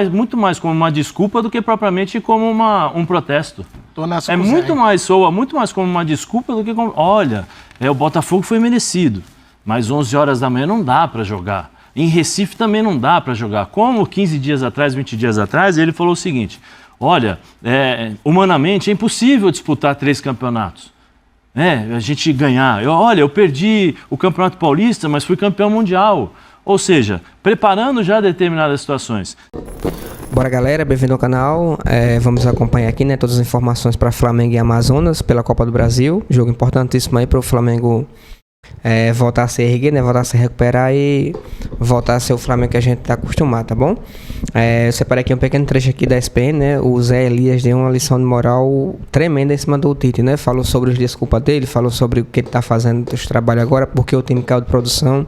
Muito mais como uma desculpa do que propriamente como um protesto. Soa muito mais como uma desculpa do que como... Olha, o Botafogo foi merecido, mas 11 horas da manhã não dá para jogar. Em Recife também não dá para jogar. Como 15 dias atrás, 20 dias atrás, ele falou o seguinte: olha, humanamente é impossível disputar 3 campeonatos. A gente ganhar. Eu perdi o Campeonato Paulista, mas fui campeão mundial. Ou seja, preparando já determinadas situações. Bora, galera, bem-vindo ao canal. Vamos acompanhar aqui, né, todas as informações para Flamengo e Amazonas pela Copa do Brasil. Jogo importantíssimo aí para o Flamengo voltar a se erguer, né, voltar a se recuperar e voltar a ser o Flamengo que a gente está acostumado, tá bom? Eu separei aqui um pequeno trecho aqui da ESPN, né? O Zé Elias deu uma lição de moral tremenda em cima do Tite, né? Falou sobre os desculpas dele, falou sobre o que ele está fazendo de trabalho agora, porque o time caiu de produção,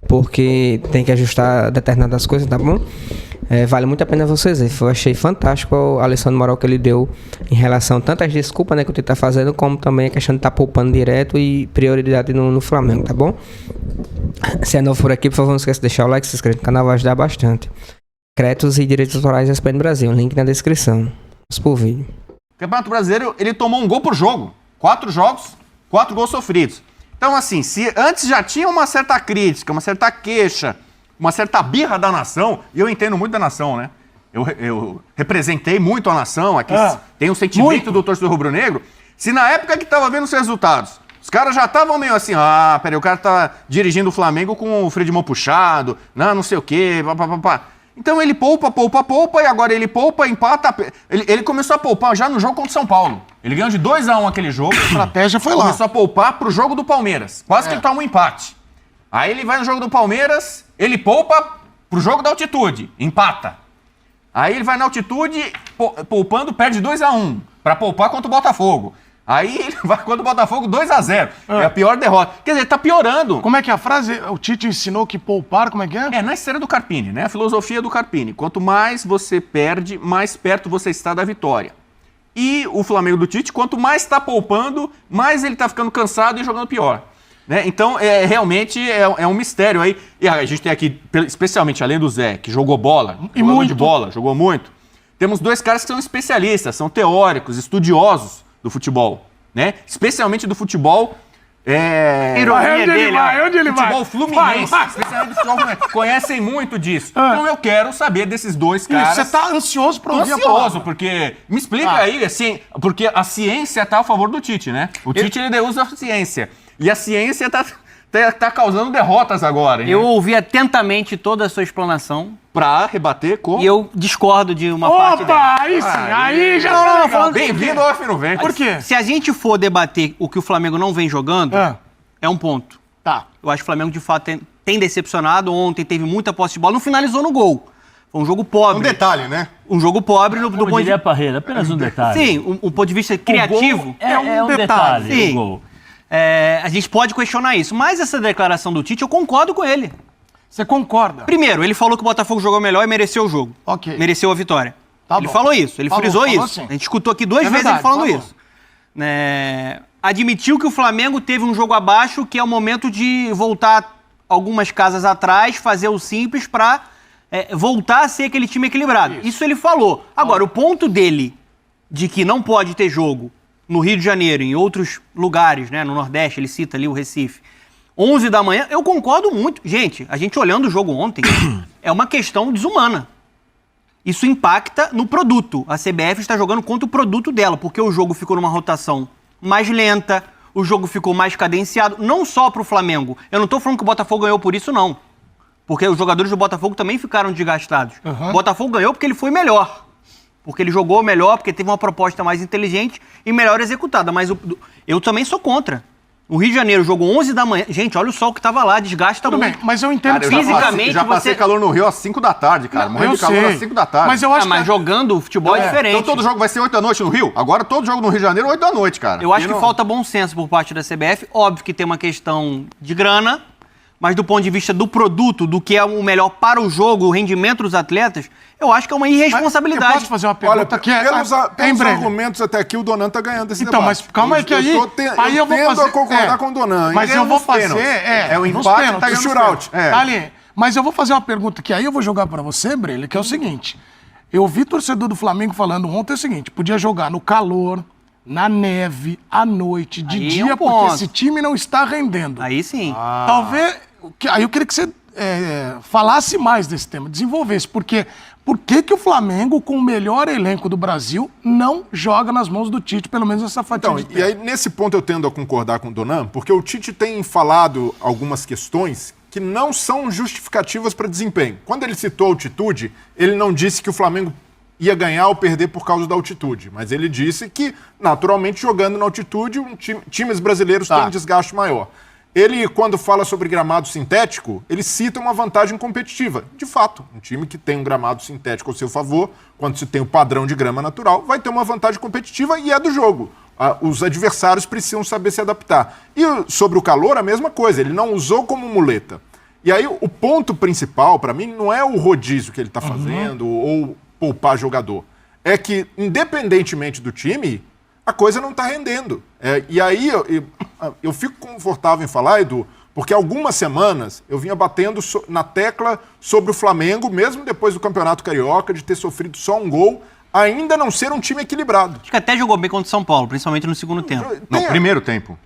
porque tem que ajustar determinadas coisas, tá bom? Vale muito a pena vocês verem. Eu achei fantástico a lição de moral que ele deu em relação tanto às desculpas, né, que o Tite tá fazendo, como também a questão de estar poupando direto e prioridade no Flamengo, tá bom? Se é novo por aqui, por favor, não esqueça de deixar o like, se inscrever no canal, vai ajudar bastante. Créditos e direitos autorais da ESPN Brasil, link na descrição. Vamos pro vídeo. O Campeonato Brasileiro, ele tomou um gol por jogo. 4 jogos, 4 gols sofridos. Então, assim, se antes já tinha uma certa crítica, uma certa queixa, uma certa birra da nação, e eu entendo muito da nação, né? Eu representei muito a nação, aqui tem um sentimento do torcedor rubro-negro. Se na época que tava vendo os resultados, os caras já estavam meio assim, peraí, o cara tá dirigindo o Flamengo com o freio de mão puxado, não sei o quê, papapá. Então ele poupa, e agora ele poupa, empata. Ele começou a poupar já no jogo contra o São Paulo. Ele ganhou de 2-1 aquele jogo. A estratégia foi lá. Começou a poupar pro jogo do Palmeiras. Quase que ele toma um empate. Aí ele vai no jogo do Palmeiras, ele poupa pro jogo da altitude, empata. Aí ele vai na altitude, poupando, perde 2-1, pra poupar contra o Botafogo. Aí ele vai contra o Botafogo 2-0. É a pior derrota. Quer dizer, tá piorando. Como é que é a frase? O Tite ensinou que poupar, como é que é? Na esteira do Carpini, né? A filosofia do Carpini. Quanto mais você perde, mais perto você está da vitória. E o Flamengo do Tite, quanto mais está poupando, mais ele está ficando cansado e jogando pior. Né? Então, realmente é um mistério aí. E a gente tem aqui, especialmente além do Zé, que jogou bola, jogou muito. Temos 2 caras que são especialistas, são teóricos, estudiosos do futebol, né? Especialmente do futebol. Onde ele vai? Futebol fluminense. Especialmente do futebol fluminense. Conhecem muito disso. Então eu quero saber desses 2 caras. Você tá ansioso pra ouvir a palavra? Ansioso, porque... Me explica aí, assim, porque a ciência tá a favor do Tite, né? O Tite, ele usa a ciência. E a ciência tá causando derrotas agora. Eu ouvi atentamente toda a sua explanação. Pra rebater como? E eu discordo de uma parte dela. Aí sim, aí já tá legal. Bem-vindo ao F90. Vento. Por quê? Se a gente for debater o que o Flamengo não vem jogando, é um ponto. Tá. Eu acho que o Flamengo, de fato, tem decepcionado. Ontem teve muita posse de bola, não finalizou no gol. Foi um jogo pobre. Um detalhe, né? Um jogo pobre do ponto de... Parreira, apenas um detalhe. Sim, um ponto de vista criativo. É um detalhe. Sim. O gol. A gente pode questionar isso, mas essa declaração do Tite, eu concordo com ele. Você concorda? Primeiro, ele falou que o Botafogo jogou melhor e mereceu o jogo. Ok. Mereceu a vitória. Ele falou isso, ele frisou isso. Sim. A gente escutou aqui 2 vezes verdade, ele falando isso. Admitiu que o Flamengo teve um jogo abaixo, que é o momento de voltar algumas casas atrás, fazer o simples para voltar a ser aquele time equilibrado. Isso ele falou. Agora, o ponto dele de que não pode ter jogo no Rio de Janeiro, em outros lugares, né, no Nordeste, ele cita ali o Recife, 11 da manhã, eu concordo muito. Gente, a gente olhando o jogo ontem, é uma questão desumana. Isso impacta no produto. A CBF está jogando contra o produto dela, porque o jogo ficou numa rotação mais lenta, o jogo ficou mais cadenciado, não só para o Flamengo. Eu não estou falando que o Botafogo ganhou por isso, não. Porque os jogadores do Botafogo também ficaram desgastados. O Botafogo ganhou porque ele foi melhor. Porque ele jogou melhor, porque teve uma proposta mais inteligente e melhor executada. Mas eu também sou contra. O Rio de Janeiro jogou 11 da manhã. Gente, olha o sol que tava lá, desgasta muito. Tudo bem, mas eu entendo que fisicamente já passei calor no Rio às 5 da tarde, cara. Morrendo de calor às 5 da tarde. Mas eu acho mas jogando futebol é diferente. Então todo jogo vai ser 8 da noite no Rio? Agora todo jogo no Rio de Janeiro 8 da noite, cara. Eu acho que falta bom senso por parte da CBF. Óbvio que tem uma questão de grana, mas do ponto de vista do produto, do que é o melhor para o jogo, o rendimento dos atletas, eu acho que é uma irresponsabilidade. Eu posso fazer uma pergunta que pelos argumentos até aqui, o Donan tá ganhando esse então, debate. Mas calma aí que aí eu vou fazer... a concordar com o Donan. Mas eu vou fazer... É o empate, tá o shootout. É. Tá ali. Mas eu vou fazer uma pergunta que aí eu vou jogar pra você, Brele, que é o seguinte. Eu vi torcedor do Flamengo falando ontem o seguinte, podia jogar no calor, na neve, à noite, de Aí dia, é um porque ponto. esse time não está rendendo. Aí sim. Talvez... Aí eu queria que você falasse mais desse tema, desenvolvesse, porque por que o Flamengo, com o melhor elenco do Brasil, não joga nas mãos do Tite, pelo menos essa fatia Então, de e tempo? aí nesse ponto eu tendo a concordar com o Donan, porque o Tite tem falado algumas questões que não são justificativas para desempenho. Quando ele citou a altitude, ele não disse que o Flamengo ia ganhar ou perder por causa da altitude, mas ele disse que, naturalmente, jogando na altitude, times brasileiros têm um desgaste maior. Ele, quando fala sobre gramado sintético, ele cita uma vantagem competitiva. De fato, um time que tem um gramado sintético ao seu favor, quando se tem o padrão de grama natural, vai ter uma vantagem competitiva e é do jogo. Os adversários precisam saber se adaptar. E sobre o calor, a mesma coisa, ele não usou como muleta. E aí, o ponto principal, para mim, não é o rodízio que ele está fazendo ou poupar jogador. É que, independentemente do time, a coisa não está rendendo. E aí eu fico confortável em falar, Edu, porque algumas semanas eu vinha batendo na tecla sobre o Flamengo, mesmo depois do Campeonato Carioca, de ter sofrido só um gol, ainda não ser um time equilibrado. Acho que até jogou bem contra o São Paulo, principalmente no segundo tempo. No primeiro tempo.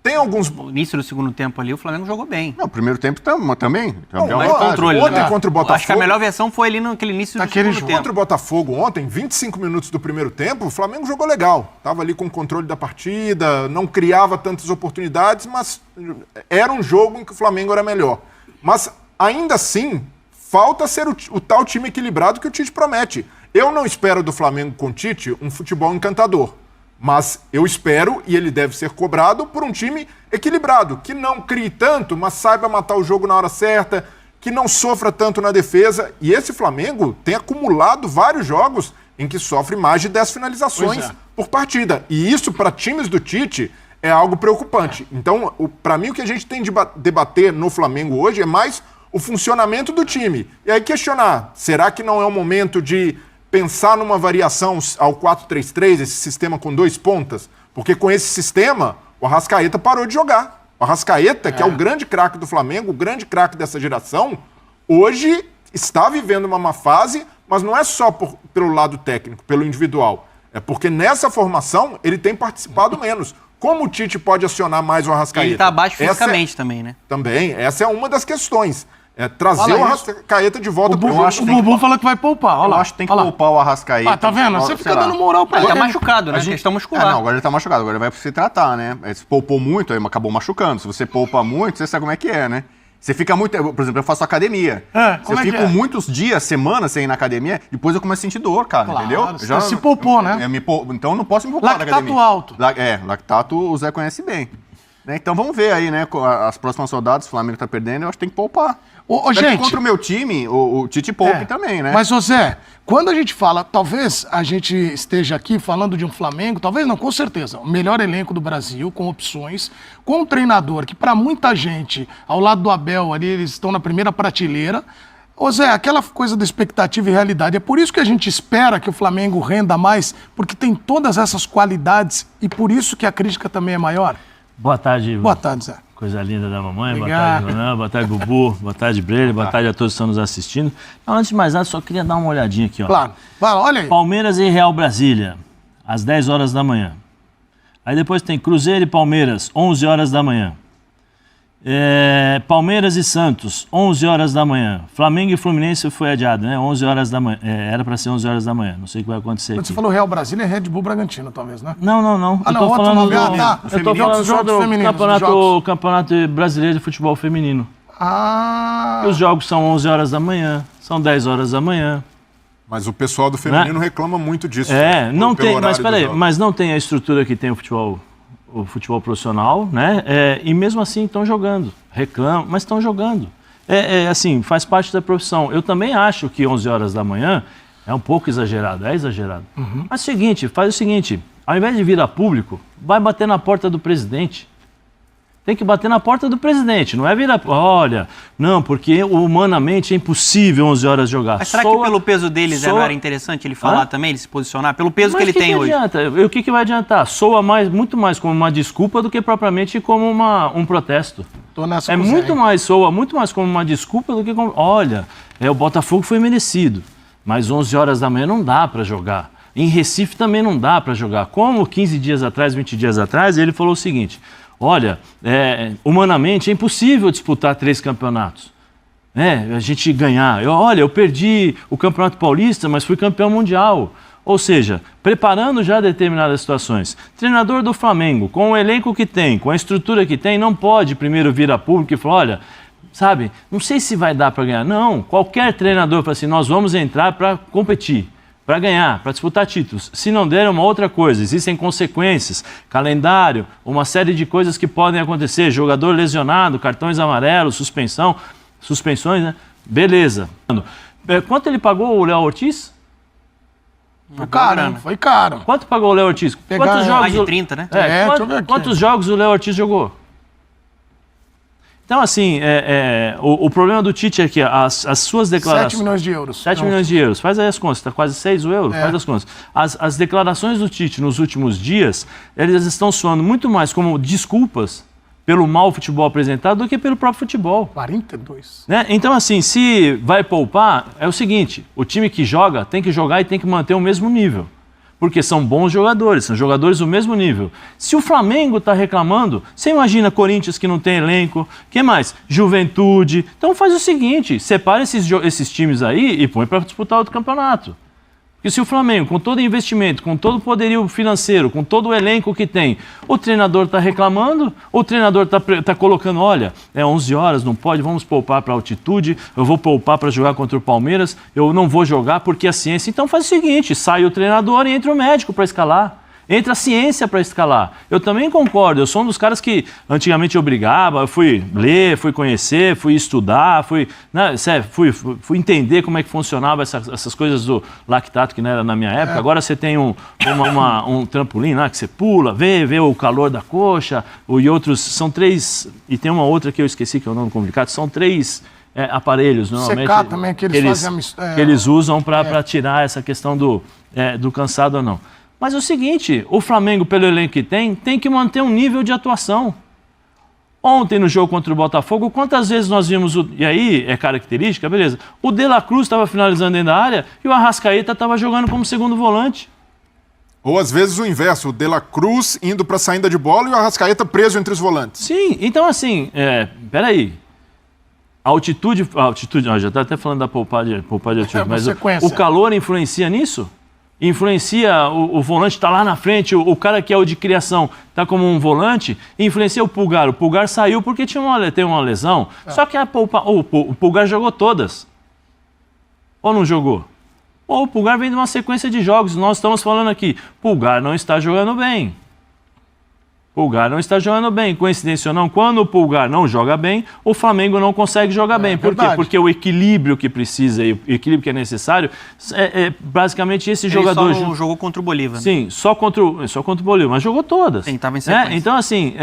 Tem alguns... No início do segundo tempo ali, o Flamengo jogou bem. Não, primeiro tempo também. Não, Mais controle. ontem né? contra o Botafogo... Acho que a melhor versão foi ali naquele início do Naquele segundo jogo. tempo. Contra o Botafogo ontem, 25 minutos do primeiro tempo, o Flamengo jogou legal. Tava ali com o controle da partida, não criava tantas oportunidades, mas era um jogo em que o Flamengo era melhor. Mas, ainda assim, falta ser o tal time equilibrado que o Tite promete. Eu não espero do Flamengo com o Tite um futebol encantador. Mas eu espero, e ele deve ser cobrado, por um time equilibrado, que não crie tanto, mas saiba matar o jogo na hora certa, que não sofra tanto na defesa. E esse Flamengo tem acumulado vários jogos em que sofre mais de 10 finalizações por partida. E isso, para times do Tite, é algo preocupante. Então, para mim, o que a gente tem de debater no Flamengo hoje é mais o funcionamento do time. E aí questionar, será que não é o momento de pensar numa variação ao 4-3-3, esse sistema com 2 pontas? Porque com esse sistema, o Arrascaeta parou de jogar. O Arrascaeta, que é o grande craque do Flamengo, o grande craque dessa geração, hoje está vivendo uma má fase, mas não é só pelo lado técnico, pelo individual. É porque nessa formação ele tem participado menos. Como o Tite pode acionar mais o Arrascaeta? Ele está abaixo fisicamente também, né? Também, essa é uma das questões. Trazer o Arrascaeta de volta pro jogo. O Bubu falou que vai poupar, olha lá. Eu acho que tem que poupar o Arrascaeta. Tá vendo? Você fica dando moral pra Ele ele. tá machucado, né? Questão muscular. Não, agora ele tá machucado, agora ele vai se tratar, né? Se poupou muito, aí acabou machucando. Se você poupa muito, você sabe como é que é, né? Você fica muito... Por exemplo, eu faço academia. Como eu é que fico é? muitos dias, semanas sem ir na academia, depois eu começo a sentir dor, cara, Claro, entendeu? você se poupou, né? Então eu não posso me poupar na academia. Lactato alto. Lactato o Zé conhece bem. Né? Então vamos ver aí, né? As próximas rodadas, o Flamengo tá perdendo, eu acho que tem que poupar. Gente, contra o meu time, o Tite poupe também, né? Mas, José, quando a gente fala, talvez a gente esteja aqui falando de um Flamengo, talvez não, com certeza, o melhor elenco do Brasil, com opções, com um treinador que, para muita gente, ao lado do Abel ali, eles estão na primeira prateleira. Ô Zé, aquela coisa da expectativa e realidade, é por isso que a gente espera que o Flamengo renda mais, porque tem todas essas qualidades e por isso que a crítica também é maior? Boa tarde. Boa tarde, Zé. Coisa linda da mamãe, Obrigado. Boa tarde, Ronan, boa tarde, Bubu, boa tarde, Brele, boa tarde a todos que estão nos assistindo. Não, antes de mais nada, só queria dar uma olhadinha aqui, ó. Claro. Vai lá, olha aí. Palmeiras e Real Brasília, às 10 horas da manhã. Aí depois tem Cruzeiro e Palmeiras, 11 horas da manhã. Palmeiras e Santos, 11 horas da manhã. Flamengo e Fluminense foi adiado, né? 11 horas da manhã. Era para ser 11 horas da manhã. Não sei o que vai acontecer Quando aqui. você falou Real Brasília, é Red Bull Bragantino, talvez, né? Não. Ah, Eu não, tô outro falando nome. do, Ah, tá. eu tô falando Outros só jogos do femininos, campeonato Brasileiro de Futebol Feminino. Ah. E os jogos são 11 horas da manhã, são 10 horas da manhã. Mas o pessoal do feminino reclama muito disso. Não pelo tem, mas horário peraí, dos jogos. mas não tem a estrutura que tem o futebol profissional, né? E mesmo assim estão jogando. Reclamam, mas estão jogando. Assim, faz parte da profissão. Eu também acho que 11 horas da manhã é um pouco exagerado, é exagerado. Mas faz o seguinte, ao invés de vir a público, vai bater na porta do presidente. Tem que bater na porta do presidente, não é virar... Olha, não, porque humanamente é impossível 11 horas jogar. Mas será que pelo peso dele, Zé, não era interessante ele falar também, ele se posicionar? Pelo peso que ele tem hoje. Adianta? O que vai adiantar? Soa muito mais como uma desculpa do que propriamente como um protesto. Tô nessa É com o Zé, muito hein? mais, soa muito mais como uma desculpa do que como, olha, o Botafogo foi merecido, mas 11 horas da manhã não dá para jogar. Em Recife também não dá para jogar. Como 15 dias atrás, 20 dias atrás, ele falou o seguinte, olha, humanamente é impossível disputar 3 campeonatos. A gente ganhar. Eu perdi o Campeonato Paulista, mas fui campeão mundial. Ou seja, preparando já determinadas situações. Treinador do Flamengo, com o elenco que tem, com a estrutura que tem, não pode primeiro vir a público e falar, olha, sabe, não sei se vai dar para ganhar. Não, qualquer treinador fala assim, nós vamos entrar para competir, para ganhar, para disputar títulos. Se não der, é uma outra coisa. Existem consequências, calendário, uma série de coisas que podem acontecer. Jogador lesionado, cartões amarelos, suspensões, né? Beleza. Quanto ele pagou o Léo Ortiz? Foi caro, hein? Foi caro. Quanto pagou o Léo Ortiz? Quantos jogos mais de 30, né? deixa eu ver aqui. Quantos jogos o Léo Ortiz jogou? Então, assim, o problema do Tite é que as suas declarações... 7 milhões de euros. 7 milhões de euros. Faz aí as contas. Está quase 6 o euro? Faz as contas. As declarações do Tite nos últimos dias, elas estão soando muito mais como desculpas pelo mau futebol apresentado do que pelo próprio futebol. 42. Né? Então, assim, se vai poupar, é o seguinte, o time que joga tem que jogar e tem que manter o mesmo nível. Porque são bons jogadores, são jogadores do mesmo nível. Se o Flamengo está reclamando, você imagina Corinthians que não tem elenco, que mais? Juventude. Então faz o seguinte, separa esses times aí e põe para disputar outro campeonato. Porque se o Flamengo, com todo o investimento, com todo o poderio financeiro, com todo o elenco que tem, o treinador está reclamando, o treinador está colocando, olha, 11 horas, não pode, vamos poupar para altitude, eu vou poupar para jogar contra o Palmeiras, eu não vou jogar porque a ciência... Então faz o seguinte, sai o treinador e entra o médico para escalar. Entra a ciência para escalar. Eu também concordo, eu sou um dos caras que antigamente eu brigava, eu fui ler, fui conhecer, fui estudar, fui entender como é que funcionava essas coisas do lactato que não era na minha época. Agora você tem um trampolim lá que você pula, vê o calor da coxa, e outros, são 3, e tem uma outra que eu esqueci que é o nome complicado, são 3 aparelhos, normalmente. Secar também, que eles fazem que eles usam para tirar essa questão do cansado ou não. Mas é o seguinte, o Flamengo, pelo elenco que tem que manter um nível de atuação. Ontem, no jogo contra o Botafogo, quantas vezes nós vimos, e aí é característica, beleza, o De La Cruz estava finalizando dentro da área e o Arrascaeta estava jogando como segundo volante. Ou às vezes o inverso, o De La Cruz indo para a saída de bola e o Arrascaeta preso entre os volantes. Sim, então assim, peraí. A altitude, já está até falando da poupar de altitude, mas o calor influencia nisso? Influencia o volante está lá na frente, o cara que é o de criação está como um volante, influencia o Pulgar. O Pulgar saiu porque tem uma lesão, só que o Pulgar jogou todas. Ou não jogou? Ou o Pulgar vem de uma sequência de jogos, nós estamos falando aqui, Pulgar não está jogando bem. Pulgar não está jogando bem, coincidência ou não, quando o Pulgar não joga bem, o Flamengo não consegue jogar bem. Por quê? Porque o equilíbrio que precisa e o equilíbrio que é necessário é basicamente esse jogador. Ele só jogou contra o Bolívar. Sim, só contra o Bolívar, mas jogou todas. Sim, estava em sequência. Então, assim,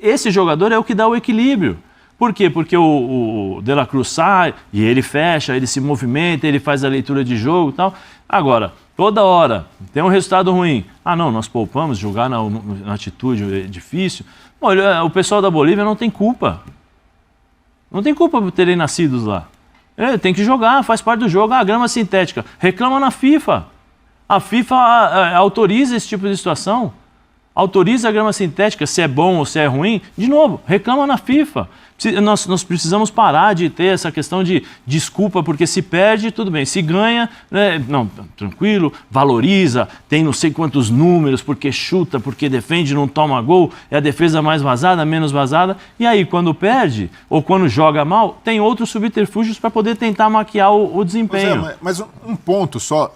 esse jogador é o que dá o equilíbrio. Por quê? Porque o De La Cruz sai e ele fecha, ele se movimenta, ele faz a leitura de jogo e tal. Agora, toda hora tem um resultado ruim. Ah, não, nós poupamos, jogar na atitude é difícil. Olha, o pessoal da Bolívia não tem culpa. Não tem culpa por terem nascido lá. Tem que jogar, faz parte do jogo. Ah, grama sintética. Reclama na FIFA. A FIFA autoriza esse tipo de situação. Autoriza a grama sintética, se é bom ou se é ruim. De novo, reclama na FIFA. Nós precisamos parar de ter essa questão de desculpa, porque se perde, tudo bem. Se ganha, não, tranquilo, valoriza, tem não sei quantos números, porque chuta, porque defende, não toma gol, é a defesa mais vazada, menos vazada. E aí, quando perde, ou quando joga mal, tem outros subterfúgios para poder tentar maquiar o desempenho. Mas um ponto só.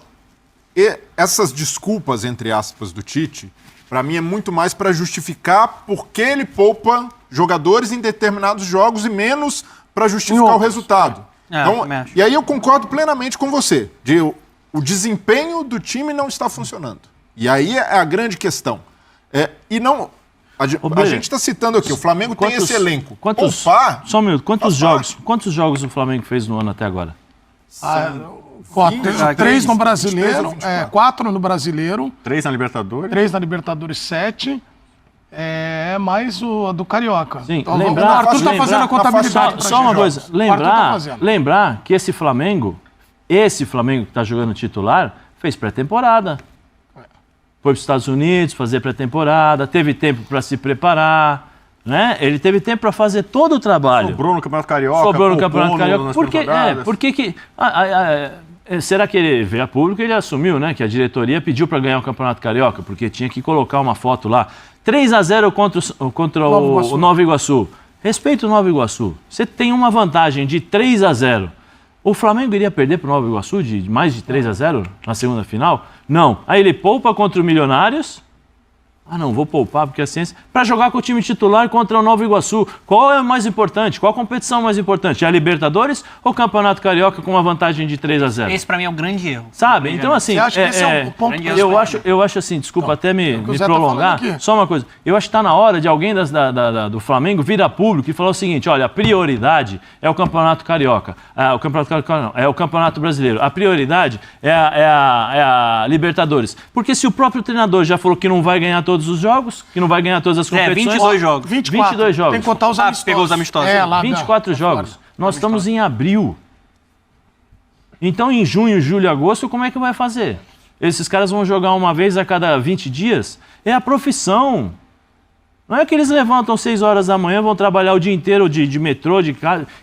Essas desculpas, entre aspas, do Tite, para mim é muito mais para justificar por que ele poupa jogadores em determinados jogos e menos para justificar o resultado. Então, e aí eu concordo plenamente com você, o desempenho do time não está funcionando. E aí é a grande questão. A gente está citando aqui, o Flamengo tem esse elenco. Só um minuto, quantos jogos o Flamengo fez no ano até agora? 3 no Brasileiro, 4 no Brasileiro. 3 na Libertadores. 3 na Libertadores, 7. é mais o do Carioca. Sim, Então, lembrar, o Arthur tá fazendo a contabilidade. pra Só gente. uma coisa, O Arthur tá fazendo. lembrar que esse Flamengo que está jogando titular, fez pré-temporada. Foi para os Estados Unidos fazer pré-temporada, teve tempo para se preparar, né? Ele teve tempo para fazer todo o trabalho. Sobrou no Campeonato Carioca. Sobrou no Campeonato Carioca. nas Porque, temporadas. porque que... será que ele veio a público? Ele assumiu, né? Que a diretoria pediu para ganhar o Campeonato Carioca, porque tinha que colocar uma foto lá. 3-0 contra o Nova Iguaçu. Respeito o Nova Iguaçu. Você tem uma vantagem de 3-0. O Flamengo iria perder para o Nova Iguaçu de mais de 3-0 na segunda final? Não. Aí ele poupa contra o Milionários. Ah, não, vou poupar porque a ciência... Para jogar com o time titular contra o Nova Iguaçu. Qual é o mais importante? Qual a competição mais importante? É a Libertadores ou o Campeonato Carioca com uma vantagem de 3-0? Esse pra mim é um grande erro. Sabe? Então, assim... Você acha que esse é um ponto... Eu acho assim, desculpa até me o Zé tá prolongar, falando aqui. só uma coisa. Eu acho que está na hora de alguém do Flamengo vir a público e falar o seguinte, olha, a prioridade é o Campeonato Carioca. O Campeonato Carioca não, é o Campeonato Brasileiro. A prioridade é a Libertadores. Porque se o próprio treinador já falou que não vai ganhar todos os jogos, que não vai ganhar todas as competições... 22 jogos. 22 jogos. Tem que contar os amistosos. Pegou os amistosos. Lá, 24 jogos. Nós estamos em abril. Então, em junho, julho e agosto, como é que vai fazer? Esses caras vão jogar uma vez a cada 20 dias? É a profissão. Não é que eles levantam 6 horas da manhã, vão trabalhar o dia inteiro de metrô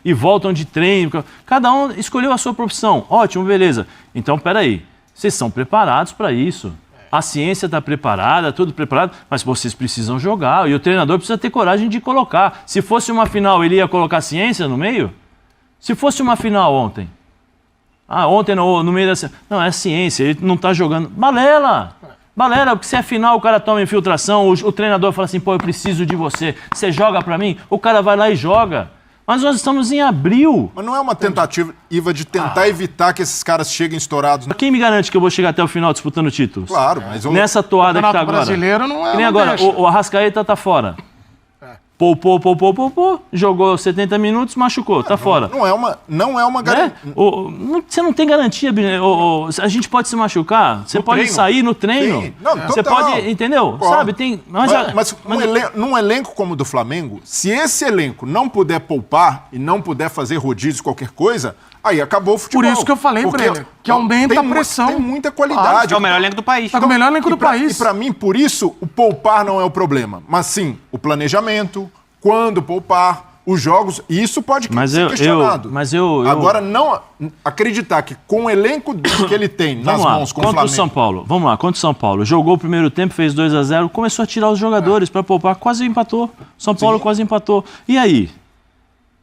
e voltam de trem. Cada um escolheu a sua profissão. Ótimo, beleza. Então, peraí. Vocês são preparados para isso. A ciência está preparada, tudo preparado, mas vocês precisam jogar. E o treinador precisa ter coragem de colocar. Se fosse uma final, ele ia colocar ciência no meio? Se fosse uma final ontem. Ontem no meio da... Não, é ciência, ele não está jogando. Balela! Balela, porque se é final, o cara toma infiltração, o treinador fala assim, pô, eu preciso de você. Você joga para mim? O cara vai lá e joga. Mas nós estamos em abril. Mas não é uma tentativa de tentar evitar que esses caras cheguem estourados? Quem me garante que eu vou chegar até o final disputando títulos? Claro, mas... Nessa toada que tá agora. Brasileiro não é... Que nem agora, o Arrascaeta tá fora. Poupou, jogou 70 minutos, machucou, tá fora. Não é uma garantia. Você não tem garantia, a gente pode se machucar, você pode treino. sair no treino. Sim. Não, você total. pode, entendeu? Claro. Sabe, tem... Num elenco como o do Flamengo, se esse elenco não puder poupar e não puder fazer rodízio, qualquer coisa, aí acabou o futebol. Por isso que eu falei pra ele, que aumenta a pressão. Tem muita qualidade. É o melhor elenco do país. É o melhor elenco do país. E pra mim, por isso, o poupar não é o problema. Mas sim, o planejamento, quando poupar, os jogos, e isso pode ser questionado. Agora, não acreditar que com o elenco que ele tem nas mãos com o Flamengo... Vamos lá, contra o São Paulo. Jogou o primeiro tempo, fez 2-0, começou a tirar os jogadores para poupar, quase empatou. São Paulo quase empatou. E aí?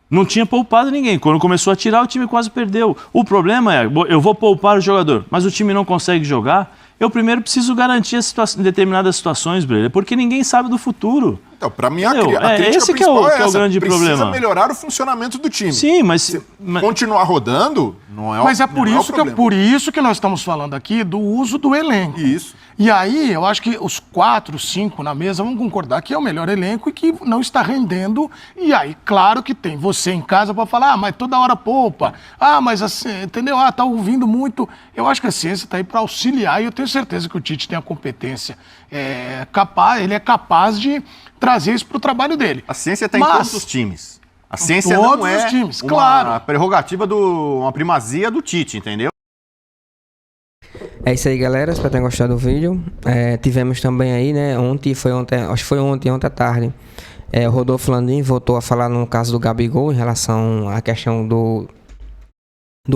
Não tinha poupado ninguém. Quando começou a tirar, o time quase perdeu. O problema é, eu vou poupar o jogador, mas o time não consegue jogar. Eu primeiro preciso garantir determinadas situações, Breler, porque ninguém sabe do futuro. Então, para mim, a crítica esse principal que é o grande problema. Precisa melhorar o funcionamento do time. Sim, mas... Continuar rodando não é o Mas é por problema. isso que nós estamos falando aqui do uso do elenco. Isso. E aí, eu acho que os 4, 5 na mesa vão concordar que é o melhor elenco e que não está rendendo. E aí, claro que tem você em casa para falar, mas toda hora poupa. Mas assim, entendeu? Tá ouvindo muito. Eu acho que a ciência está aí para auxiliar e eu tenho certeza que o Tite tem a competência ele é capaz de trazer isso para o trabalho dele. A ciência está em todos os times. A ciência não é uma prerrogativa, uma primazia do Tite, entendeu? É isso aí, galera. Espero que tenham gostado do vídeo. Tivemos também aí, né? Acho que foi ontem à tarde. O Rodolfo Landim voltou a falar no caso do Gabigol em relação à questão do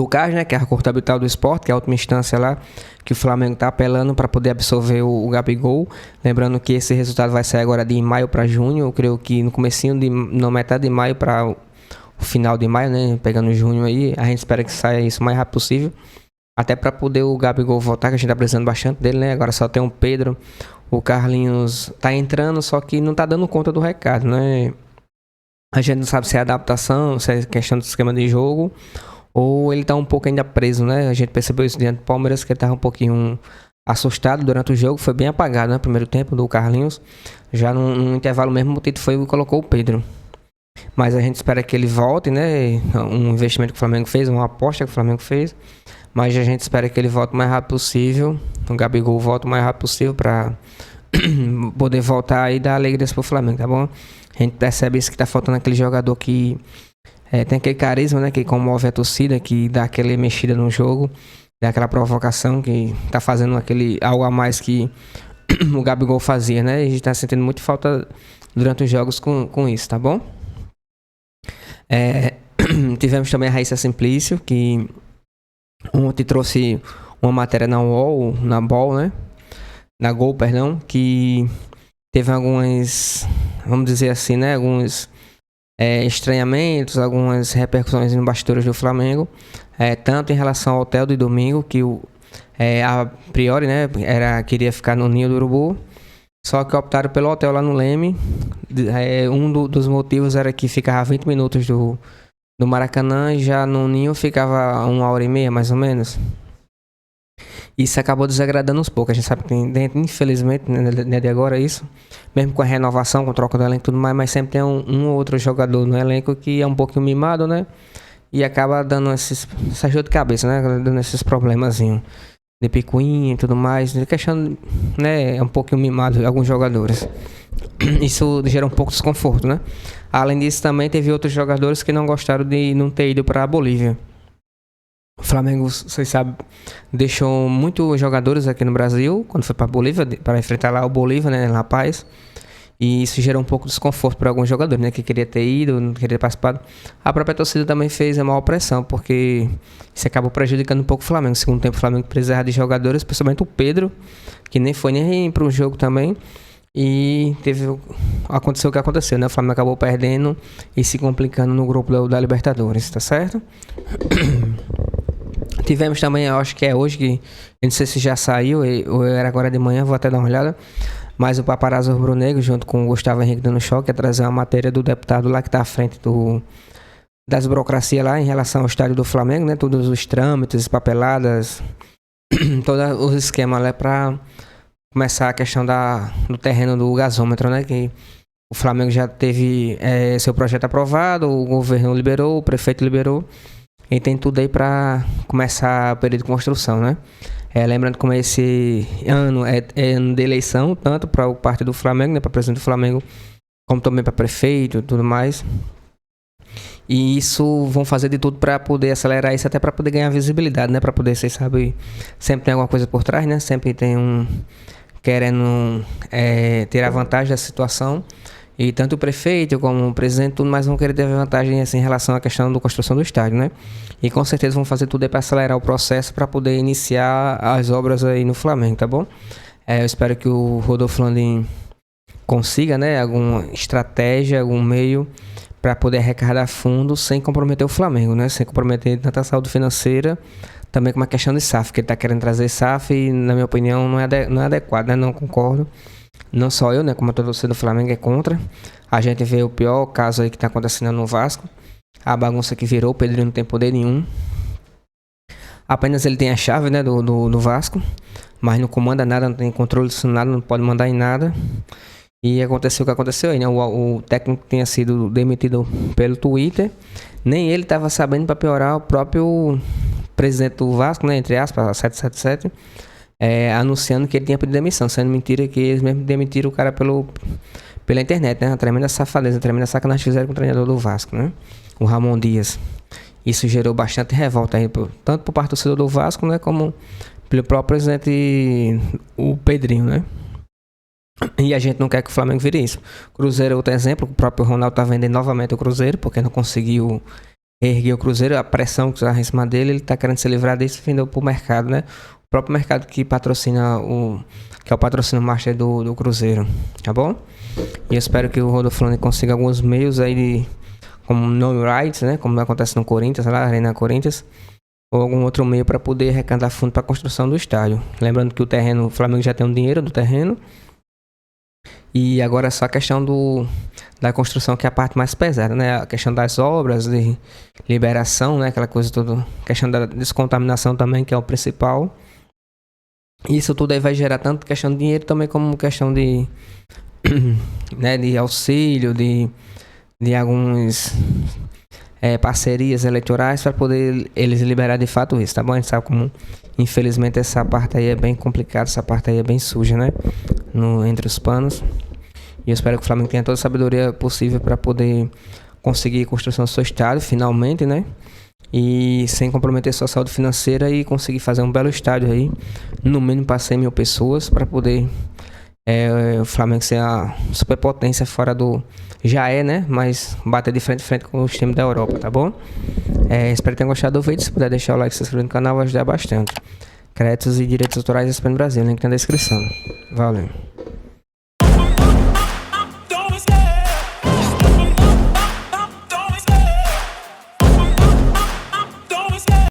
CAS, né? Que é a Corte Arbitral do Esporte, que é a última instância lá que o Flamengo está apelando para poder absorver o Gabigol. Lembrando que esse resultado vai sair agora de maio para junho. Eu creio que no comecinho na metade de maio para o final de maio, né? Pegando junho aí. A gente espera que saia isso o mais rápido possível. Até para poder o Gabigol voltar, que a gente tá precisando bastante dele, né? Agora só tem o Pedro. O Carlinhos tá entrando, só que não tá dando conta do recado, né? A gente não sabe se é adaptação, se é questão do esquema de jogo, ou ele tá um pouco ainda preso, né? A gente percebeu isso diante do Palmeiras, que ele tava um pouquinho assustado durante o jogo. Foi bem apagado, né? Primeiro tempo do Carlinhos. Já no intervalo mesmo, o Tito foi e colocou o Pedro. Mas a gente espera que ele volte, né? Um investimento que o Flamengo fez, uma aposta que o Flamengo fez. Mas a gente espera que ele volte o mais rápido possível. O Gabigol volte o mais rápido possível para poder voltar e dar alegrias pro Flamengo, tá bom? A gente percebe isso que tá faltando aquele jogador que tem aquele carisma, né? Que comove a torcida, que dá aquela mexida no jogo, dá aquela provocação, que tá fazendo algo a mais que o Gabigol fazia, né? E a gente tá sentindo muito falta durante os jogos com isso, tá bom? Tivemos também a Raíssa Simplício, que ontem trouxe uma matéria na Gol, né? Na Gol, perdão, que teve algumas, vamos dizer assim, né? Alguns estranhamentos, algumas repercussões no bastidores do Flamengo, tanto em relação ao hotel de domingo, que a priori, né, queria ficar no Ninho do Urubu, só que optaram pelo hotel lá no Leme. Dos motivos era que ficava 20 minutos do Maracanã, e já no Ninho ficava 1h30, mais ou menos. Isso acabou desagradando uns poucos. A gente sabe que tem dentro, infelizmente, né, de agora isso, mesmo com a renovação, com troca do elenco e tudo mais, mas sempre tem um ou outro jogador no elenco que é um pouquinho mimado, né? E acaba dando essa dor de cabeça, né? Dando esses problemazinhos de picuinha e tudo mais. De questão, né? É um pouquinho mimado alguns jogadores. Isso gera um pouco de desconforto, né? Além disso, também teve outros jogadores que não gostaram de não ter ido para a Bolívia. O Flamengo, vocês sabem, deixou muitos jogadores aqui no Brasil quando foi para a Bolívia, para enfrentar lá o Bolívia, né, La Paz. E isso gerou um pouco de desconforto para alguns jogadores, né, que queria ter ido, não queria ter participado. A própria torcida também fez a maior pressão, porque isso acabou prejudicando um pouco o Flamengo. No segundo tempo, o Flamengo precisava de jogadores, principalmente o Pedro, que nem foi nem para o jogo também. E aconteceu o que aconteceu, né? O Flamengo acabou perdendo e se complicando no grupo da Libertadores, tá certo? Tivemos também, eu acho que é hoje, que eu não sei se já saiu, ou era agora de manhã, vou até dar uma olhada, mas o Paparazzo Rubro-Negro, junto com o Gustavo Henrique Dando Choque, ia trazer uma matéria do deputado lá que está à frente das burocracias lá em relação ao estádio do Flamengo, né? Todos os trâmites, papeladas, todos os esquemas lá para começar a questão do terreno do gasômetro, né? Que o Flamengo já teve seu projeto aprovado, o governo liberou, o prefeito liberou. E tem tudo aí para começar o período de construção, né? Lembrando como esse ano é ano de eleição, tanto para o partido do Flamengo, né, para presidente do Flamengo, como também para prefeito e tudo mais. E isso vão fazer de tudo para poder acelerar isso, até para poder ganhar visibilidade, né? Para poder, vocês sabem, sempre tem alguma coisa por trás, né? Sempre tem querendo tirar vantagem da situação. E tanto o prefeito como o presidente, tudo mais vão querer ter vantagem assim, em relação à questão da construção do estádio, né? E com certeza vão fazer tudo para acelerar o processo para poder iniciar as obras aí no Flamengo, tá bom? Eu espero que o Rodolfo Landim consiga, né, alguma estratégia, algum meio para poder arrecadar fundos sem comprometer o Flamengo, né? Sem comprometer tanto a saúde financeira, também com uma questão de SAF, que ele está querendo trazer SAF e, na minha opinião, não é adequado, né? Não concordo. Não só eu, né, como a torcida do Flamengo é contra. A gente vê o pior caso aí que está acontecendo no Vasco. A bagunça que virou, o Pedrinho não tem poder nenhum. Apenas ele tem a chave, né, do Vasco, mas não comanda nada, não tem controle disso nada, não pode mandar em nada. E aconteceu o que aconteceu aí, né? O técnico tinha sido demitido pelo Twitter. Nem ele estava sabendo, para piorar, o próprio presidente do Vasco, né, entre aspas, 777, anunciando que ele tinha pedido demissão, sendo mentira que eles mesmo demitiram o cara pela internet, né? Uma tremenda safadeza, uma tremenda sacanagem que fizeram com o treinador do Vasco, né? O Ramon Dias. Isso gerou bastante revolta aí, tanto por parte do torcedor do Vasco, né, como pelo próprio presidente, o Pedrinho, né? E a gente não quer que o Flamengo vire isso. Cruzeiro é outro exemplo, o próprio Ronaldo tá vendendo novamente o Cruzeiro, porque não conseguiu erguer o Cruzeiro, a pressão que está em cima dele, ele tá querendo se livrar disso e vendeu pro mercado, né? O próprio mercado que patrocina que é o patrocínio master do Cruzeiro, tá bom? E eu espero que o Rodolfo Landim consiga alguns meios aí como no rights, né? Como acontece no Corinthians, lá, Arena Corinthians, ou algum outro meio para poder arrecadar fundo para a construção do estádio. Lembrando que o Flamengo já tem um dinheiro do terreno. E agora é só a questão da construção, que é a parte mais pesada, né? A questão das obras, de liberação, né? Aquela coisa toda. A questão da descontaminação também, que é o principal. Isso tudo aí vai gerar tanto questão de dinheiro também como questão de, né, de auxílio, de alguns parcerias eleitorais para poder eles liberar de fato isso, tá bom? A gente sabe como, infelizmente, essa parte aí é bem complicada, essa parte aí é bem suja, né? entre os panos. E eu espero que o Flamengo tenha toda a sabedoria possível para poder conseguir a construção do seu estádio, finalmente, né? E sem comprometer sua saúde financeira e conseguir fazer um belo estádio aí, no mínimo para 100 mil pessoas, para poder o Flamengo ser a superpotência fora do... Já é, né? Mas bater de frente com os times da Europa, tá bom? Espero que tenham gostado do vídeo. Se puder deixar o like e se inscrever no canal, vai ajudar bastante. Créditos e direitos autorais da ESPN Brasil, link na descrição. Valeu.